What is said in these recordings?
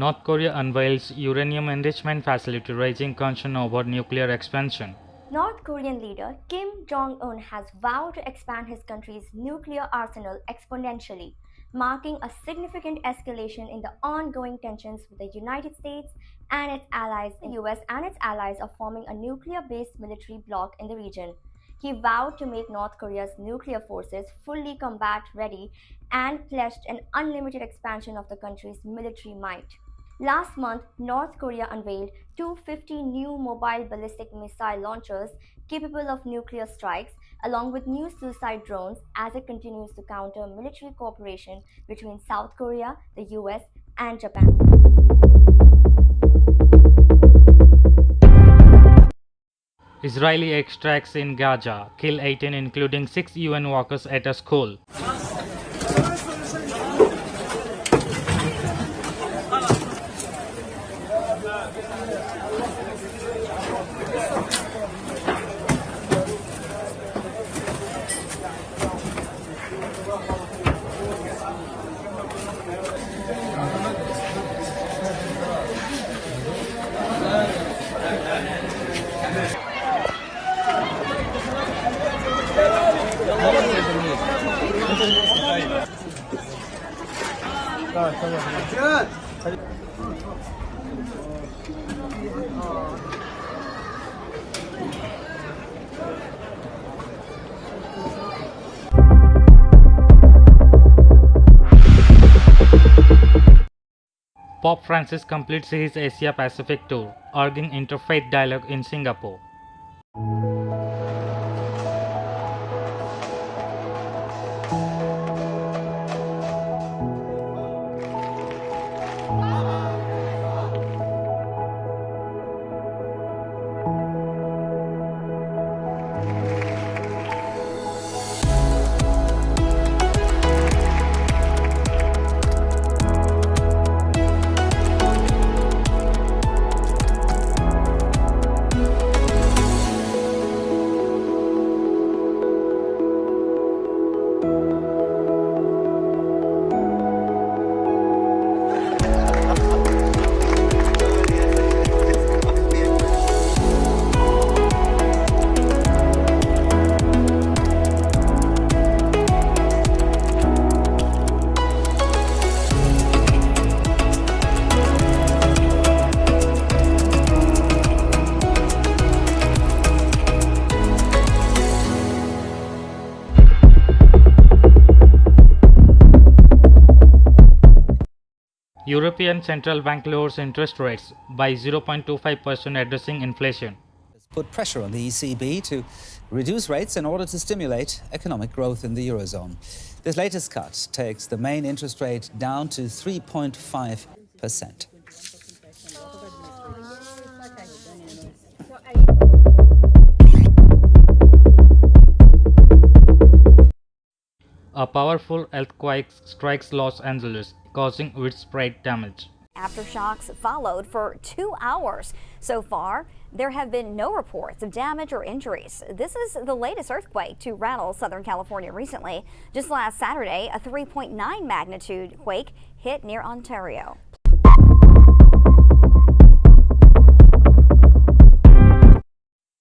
North Korea unveils uranium enrichment facility, raising concern over nuclear expansion. North Korean leader Kim Jong-un has vowed to expand his country's nuclear arsenal exponentially, marking a significant escalation in the ongoing tensions with the United States and its allies. The US and its allies are forming a nuclear-based military bloc in the region. He vowed to make North Korea's nuclear forces fully combat ready and pledged an unlimited expansion of the country's military might. Last month, North Korea unveiled 250 new mobile ballistic missile launchers capable of nuclear strikes, along with new suicide drones, as it continues to counter military cooperation between South Korea, the US, and Japan. Israeli airstrikes in Gaza kill 18, including 6 UN workers at a school. Pope Francis completes his Asia Pacific tour, urging interfaith dialogue in Singapore. European Central Bank lowers interest rates by 0.25%, addressing inflation. Put pressure on the ECB to reduce rates in order to stimulate economic growth in the Eurozone. This latest cut takes the main interest rate down to 3.5%. A powerful earthquake strikes Los Angeles, causing widespread damage. Aftershocks followed for 2 hours. So far, there have been no reports of damage or injuries. This is the latest earthquake to rattle Southern California recently. Just last Saturday, a 3.9 magnitude quake hit near Ontario.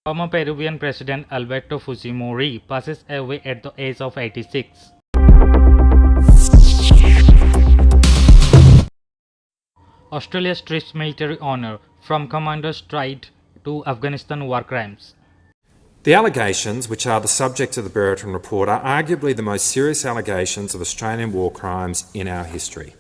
Former Peruvian President Alberto Fujimori passes away at the age of 86. Australia strips military honor from commanders tried to Afghanistan war crimes. The allegations, which are the subject of the Brereton report, are arguably the most serious allegations of Australian war crimes in our history.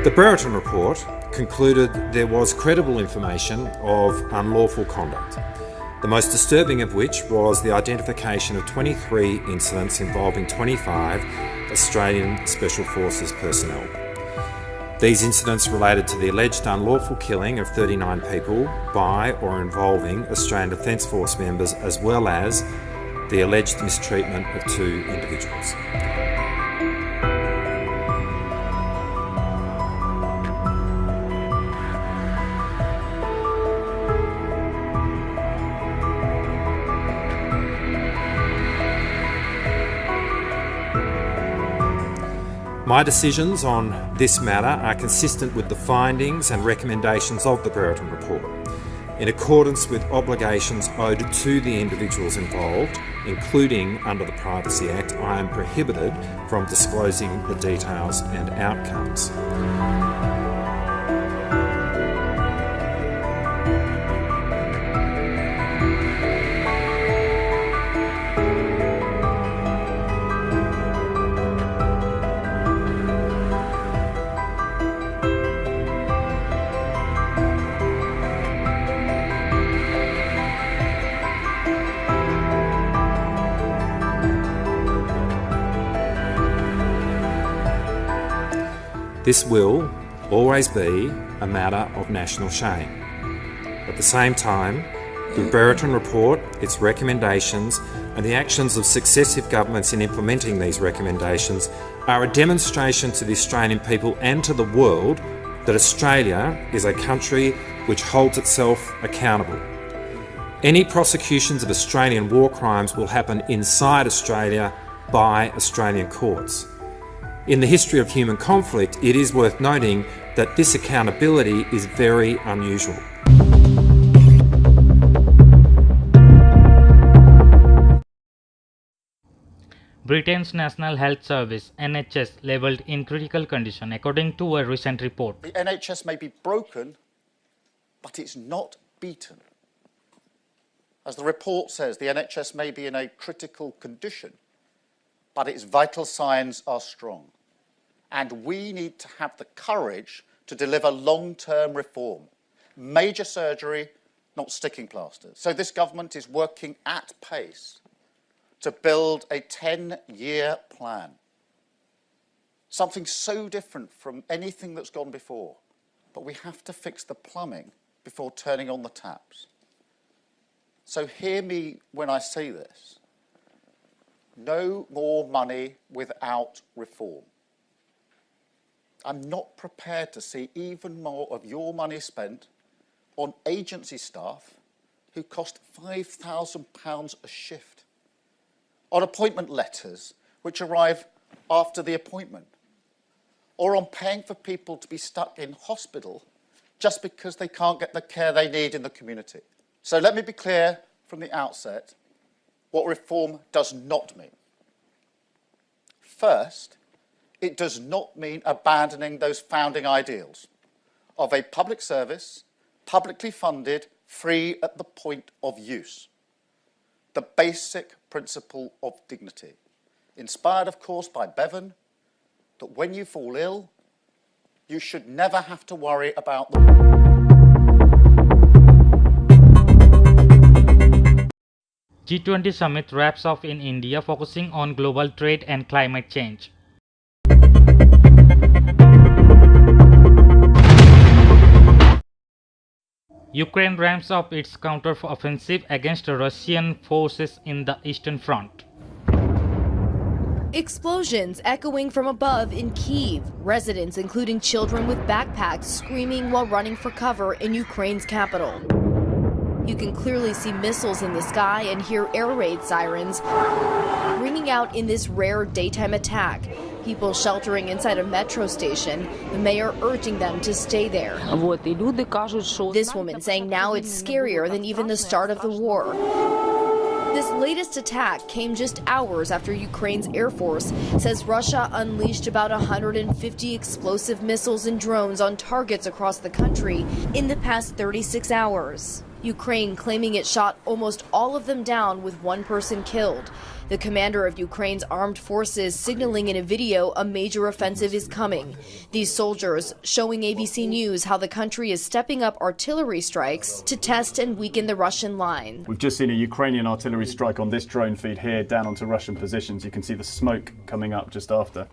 The Brereton report concluded there was credible information of unlawful conduct, the most disturbing of which was the identification of 23 incidents involving 25 Australian Special Forces personnel. These incidents related to the alleged unlawful killing of 39 people by or involving Australian Defence Force members, as well as the alleged mistreatment of 2 individuals. My decisions on this matter are consistent with the findings and recommendations of the Brereton report, in accordance with obligations owed to the individuals involved, including under the Privacy Act. I am prohibited from disclosing the details and outcomes. This will always be a matter of national shame. At the same time, the Brereton report, its recommendations, and the actions of successive governments in implementing these recommendations are a demonstration to the Australian people and to the world that Australia is a country which holds itself accountable. Any prosecutions of Australian war crimes will happen inside Australia by Australian courts. In the history of human conflict, it is worth noting that this accountability is very unusual. Britain's National Health Service (NHS) labelled in critical condition according to a recent report. The NHS may be broken, but it's not beaten. As the report says, the NHS may be in a critical condition, but its vital signs are strong. And we need to have the courage to deliver long-term reform. Major surgery, not sticking plasters. So this government is working at pace to build a 10-year plan. Something so different from anything that's gone before. But we have to fix the plumbing before turning on the taps. So hear me when I say this. No more money without reform. I'm not prepared to see even more of your money spent on agency staff who cost £5,000 a shift, on appointment letters which arrive after the appointment, or on paying for people to be stuck in hospital just because they can't get the care they need in the community. So let me be clear from the outset what reform does not mean. First, it does not mean abandoning those founding ideals of a public service, publicly funded, free at the point of use. The basic principle of dignity, inspired, of course, by Bevan, that when you fall ill, you should never have to worry about the G20 summit wraps up in India, focusing on global trade and climate change. Ukraine ramps up its counter-offensive against Russian forces in the Eastern Front. Explosions echoing from above in Kyiv. Residents, including children with backpacks, screaming while running for cover in Ukraine's capital. You can clearly see missiles in the sky and hear air raid sirens ringing out in this rare daytime attack. People sheltering inside a metro station, the mayor urging them to stay there. This woman saying now it's scarier than even the start of the war. This latest attack came just hours after Ukraine's Air Force says Russia unleashed about 150 explosive missiles and drones on targets across the country in the past 36 hours. Ukraine claiming it shot almost all of them down with one person killed. The commander of Ukraine's armed forces signaling in a video a major offensive is coming. These soldiers showing ABC News how the country is stepping up artillery strikes to test and weaken the Russian line. We've just seen a Ukrainian artillery strike on this drone feed here down onto Russian positions. You can see the smoke coming up just after.